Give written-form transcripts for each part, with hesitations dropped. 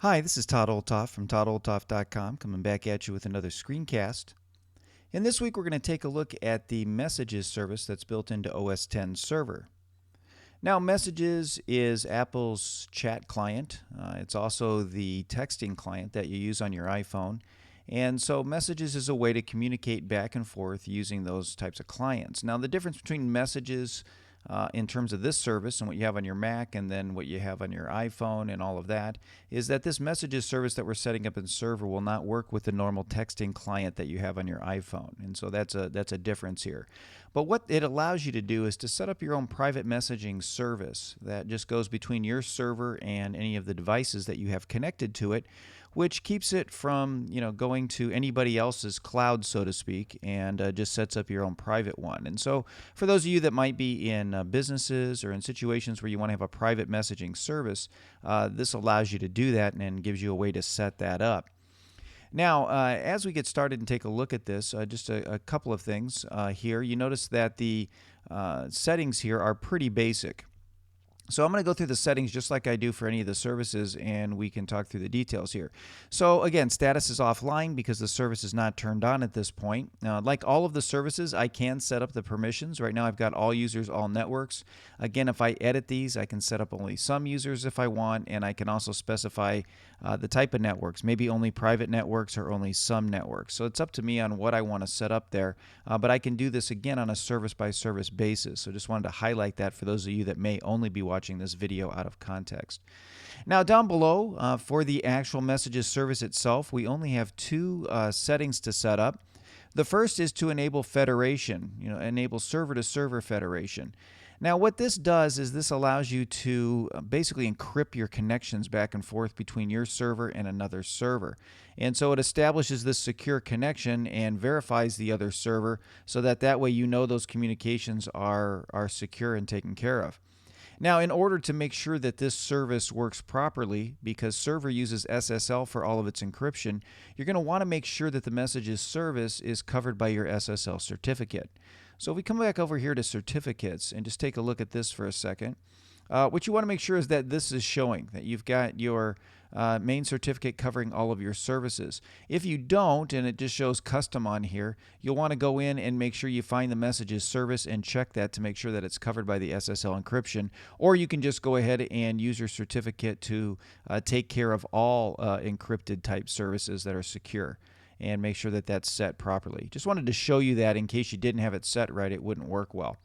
Hi, this is Todd Olthoff from toddolthoff.com coming back at you with another screencast. And this week we're going to take a look at the Messages service that's built into OS X Server. Now, Messages is Apple's chat client. It's also the texting client that you use on your iPhone. And so Messages is a way to communicate back and forth using those types of clients. Now, the difference between Messages in terms of this service and what you have on your Mac and then what you have on your iPhone and all of that is that this Messages service that we're setting up in Server will not work with the normal texting client that you have on your iPhone. And so that's a difference here. But what it allows you to do is to set up your own private messaging service that just goes between your server and any of the devices that you have connected to it, which keeps it from going to anybody else's cloud, so to speak, and just sets up your own private one. And so for those of you that might be in businesses or in situations where you want to have a private messaging service, this allows you to do that and gives you a way to set that up. Now, as we get started and take a look at this, just a couple of things here. You notice that the settings here are pretty basic. So I'm going to go through the settings just like I do for any of the services, and we can talk through the details here. So again, status is offline because the service is not turned on at this point. Like all of the services, I can set up the permissions. Right now I've got all users, all networks. Again, if I edit these, I can set up only some users if I want, and I can also specify the type of networks, maybe only private networks or only some networks. So it's up to me on what I want to set up there, but I can do this again on a service-by-service basis. So just wanted to highlight that for those of you that may only be watching this video out of context. Now down below, for the actual Messages service itself, we only have two settings to set up. The first is to enable federation, enable server-to-server federation. Now what this does is this allows you to basically encrypt your connections back and forth between your server and another server. And so it establishes this secure connection and verifies the other server so that way those communications are secure and taken care of. Now, in order to make sure that this service works properly, because Server uses SSL for all of its encryption, you're going to want to make sure that the Messages service is covered by your SSL certificate. So if we come back over here to certificates and just take a look at this for a second, what you want to make sure is that this is showing that you've got your main certificate covering all of your services. If you don't, and it just shows custom on here, you'll want to go in and make sure you find the Messages service and check that to make sure that it's covered by the SSL encryption. Or you can just go ahead and use your certificate to take care of all encrypted type services that are secure, and make sure that that's set properly. Just wanted to show you that in case you didn't have it set right, it wouldn't work well.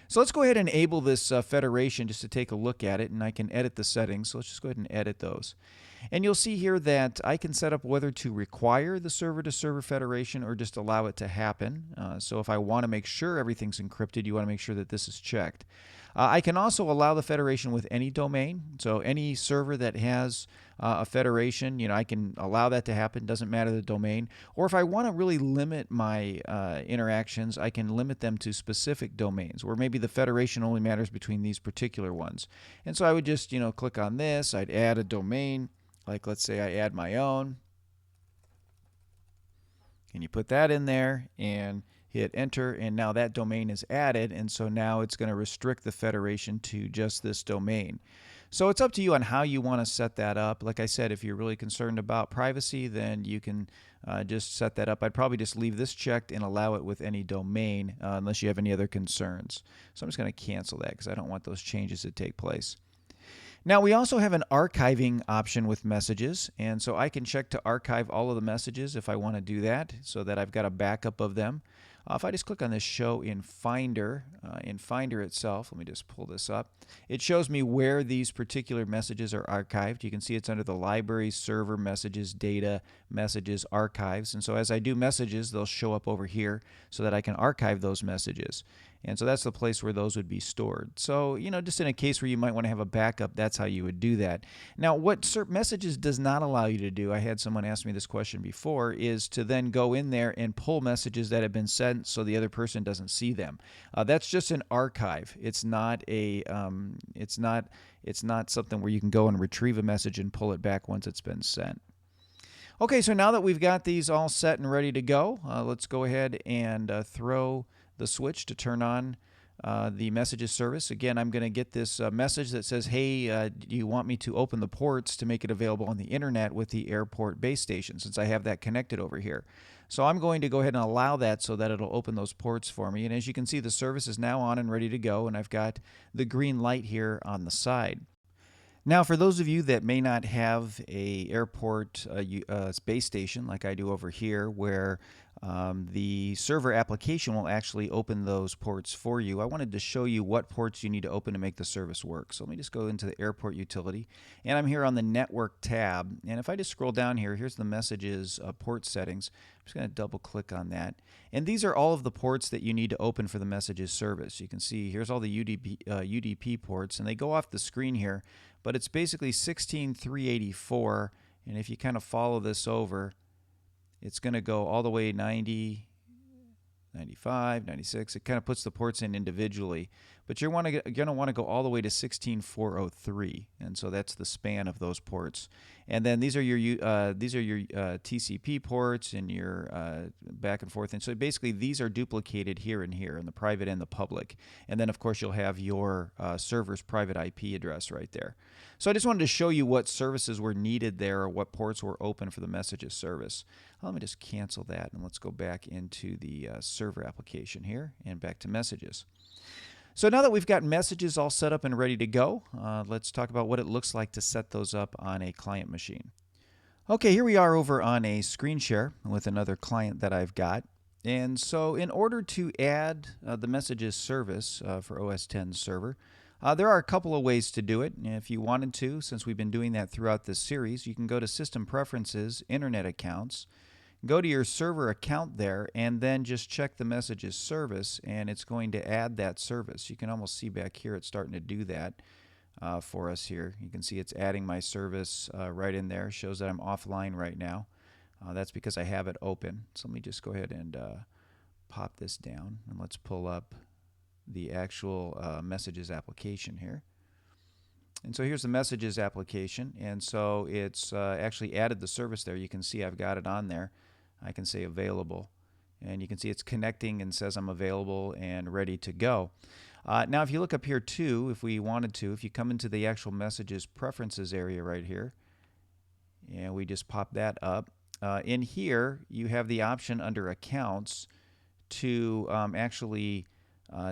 So let's go ahead and enable this federation just to take a look at it, and I can edit the settings. So let's just go ahead and edit those. And you'll see here that I can set up whether to require the server-to-server federation or just allow it to happen. So if I want to make sure everything's encrypted, you want to make sure that this is checked. I can also allow the federation with any domain. So any server that has a federation, I can allow that to happen. Doesn't matter the domain. Or if I want to really limit my interactions, I can limit them to specific domains, where maybe the federation only matters between these particular ones. And so I would just, click on this. I'd add a domain. Like let's say I add my own. And you put that in there and hit enter, and now that domain is added, and so now it's going to restrict the federation to just this domain. So it's up to you on how you want to set that up. Like I said, if you're really concerned about privacy, then you can just set that up. I'd probably just leave this checked and allow it with any domain unless you have any other concerns. So I'm just going to cancel that because I don't want those changes to take place. Now we also have an archiving option with Messages, and so I can check to archive all of the messages if I want to do that so that I've got a backup of them. If I just click on this Show in Finder itself, let me just pull this up. It shows me where these particular messages are archived. You can see it's under the Library, Server, Messages, Data, Messages, Archives. And so as I do messages, they'll show up over here so that I can archive those messages. And so that's the place where those would be stored. So, just in a case where you might want to have a backup, that's how you would do that. Now, what Messages does not allow you to do, I had someone ask me this question before, is to then go in there and pull messages that have been sent so the other person doesn't see them. That's just an archive. It's not a, it's not something where you can go and retrieve a message and pull it back once it's been sent. Okay, so now that we've got these all set and ready to go, let's go ahead and throw the switch to turn on the messages service. Again, I'm going to get this message that says, hey, do you want me to open the ports to make it available on the internet with the airport base station, since I have that connected over here. So I'm going to go ahead and allow that so that it'll open those ports for me. And as you can see, the service is now on and ready to go, and I've got the green light here on the side. Now, for those of you that may not have a airport base station like I do over here, where the server application will actually open those ports for you, I wanted to show you what ports you need to open to make the service work. So let me just go into the airport utility, and I'm here on the network tab. And if I just scroll down here, here's the messages port settings. I'm just going to double click on that. And these are all of the ports that you need to open for the messages service. You can see here's all the UDP ports, and they go off the screen here. But it's basically 16384, and if you kind of follow this over, it's going to go all the way 90, 95, 96. It kind of puts the ports in individually, but you're going to want to go all the way to 16403, and so that's the span of those ports. And then these are your TCP ports and your back and forth. And so basically these are duplicated here and here in the private and the public. And then of course you'll have your server's private IP address right there. So I just wanted to show you what services were needed there, or what ports were open for the messages service. Let me just cancel that, and let's go back into the server application here and back to messages. So now that we've got messages all set up and ready to go, let's talk about what it looks like to set those up on a client machine. Okay, here we are over on a screen share with another client that I've got. And so in order to add the messages service for OS X server, there are a couple of ways to do it. If you wanted to, since we've been doing that throughout this series, you can go to System Preferences, Internet Accounts, go to your server account there, and then just check the messages service, and it's going to add that service. You can almost see back here it's starting to do that for us here. You can see it's adding my service right in there. Shows that I'm offline right now. That's because I have it open. So let me just go ahead and pop this down, and let's pull up the actual messages application here. And so here's the messages application, and so it's actually added the service there. You can see I've got it on there. I can say available, and you can see it's connecting and says I'm available and ready to go. Now if you look up here too, if we wanted to, if you come into the actual messages preferences area right here, and we just pop that up, in here you have the option under accounts to actually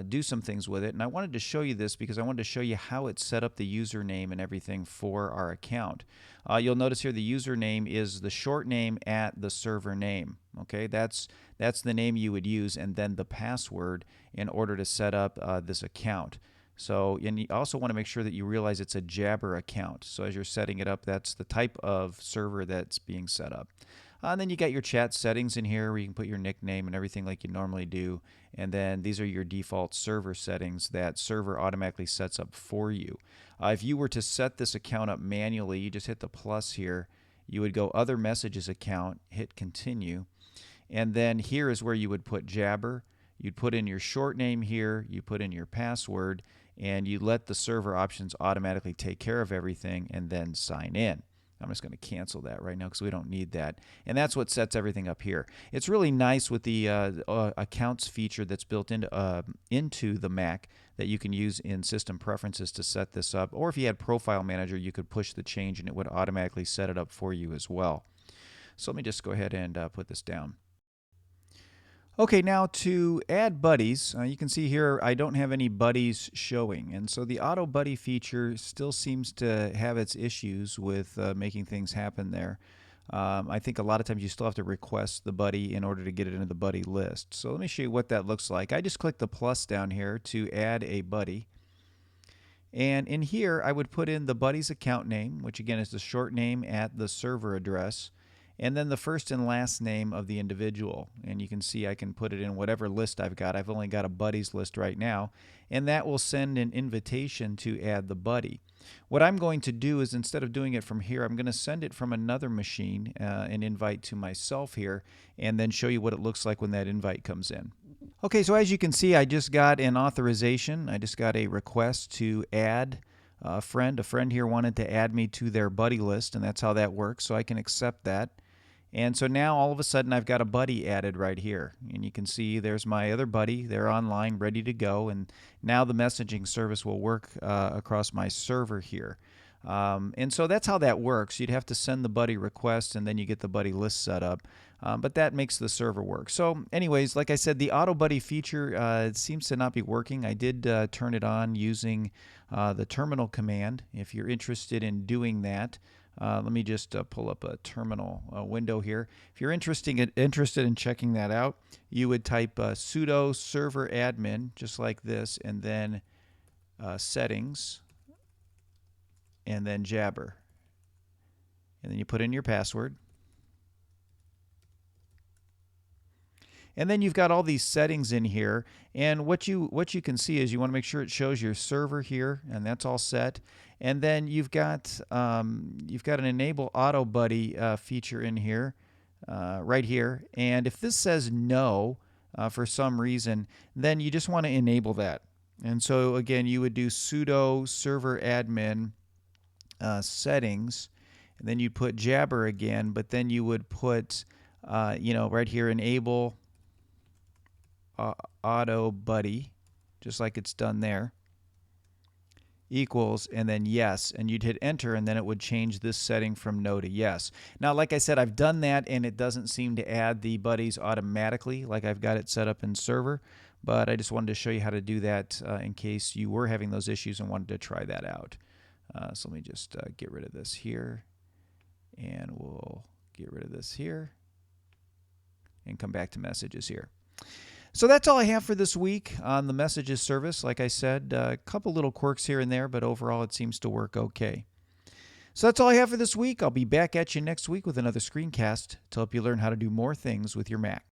do some things with it. And I wanted to show you this because I wanted to show you how it set up the username and everything for our account. You'll notice here the username is the short name at the server name. Okay, that's the name you would use, and then the password in order to set up this account. So, and you also want to make sure that you realize it's a Jabber account. So as you're setting it up, that's the type of server that's being set up. And then you got your chat settings in here where you can put your nickname and everything like you normally do. And then these are your default server settings that server automatically sets up for you. If you were to set this account up manually, you just hit the plus here. You would go Other Messages Account, hit Continue. And then here is where you would put Jabber. You'd put in your short name here, you put in your password, and you let the server options automatically take care of everything and then sign in. I'm just going to cancel that right now because we don't need that. And that's what sets everything up here. It's really nice with the accounts feature that's built into the Mac that you can use in System Preferences to set this up. Or if you had Profile Manager, you could push the change and it would automatically set it up for you as well. So let me just go ahead and put this down. Okay, now to add buddies, you can see here I don't have any buddies showing, and so the auto buddy feature still seems to have its issues with making things happen there. I think a lot of times you still have to request the buddy in order to get it into the buddy list. So let me show you what that looks like. I just click the plus down here to add a buddy, and in here I would put in the buddy's account name, which again is the short name at the server address, and then the first and last name of the individual. And you can see I can put it in whatever list I've got. I've only got a buddies list right now, and that will send an invitation to add the buddy. What I'm going to do is, instead of doing it from here, I'm going to send it from another machine, an invite to myself here, and then show you what it looks like when that invite comes in. Okay, so as you can see, I just got an authorization. I just got a request to add a friend. A friend here wanted to add me to their buddy list, and that's how that works, so I can accept that. And so now all of a sudden I've got a buddy added right here. And you can see there's my other buddy. They're online, ready to go. And now the messaging service will work across my server here. And so that's how that works. You'd have to send the buddy request and then you get the buddy list set up. But that makes the server work. So anyways, like I said, the auto buddy feature it seems to not be working. I did turn it on using the terminal command. If you're interested in doing that, let me just pull up a terminal window here. If you're interested in checking that out, you would type sudo server admin, just like this, and then settings, and then Jabber. And then you put in your password. And then you've got all these settings in here, and what you can see is you want to make sure it shows your server here, and that's all set. And then you've got an enable auto buddy feature in here, right here. And if this says no for some reason, then you just want to enable that. And so again, you would do sudo server admin settings, and then you'd put Jabber again, but then you would put right here enable auto buddy, just like it's done there, equals, and then yes, and you'd hit enter, and then it would change this setting from no to yes. Now, like I said, I've done that, and it doesn't seem to add the buddies automatically like I've got it set up in server, but I just wanted to show you how to do that in case you were having those issues and wanted to try that out. So let me just get rid of this here, and we'll get rid of this here, and come back to messages here. So that's all I have for this week on the messages service. Like I said, a couple little quirks here and there, but overall it seems to work okay. So that's all I have for this week. I'll be back at you next week with another screencast to help you learn how to do more things with your Mac.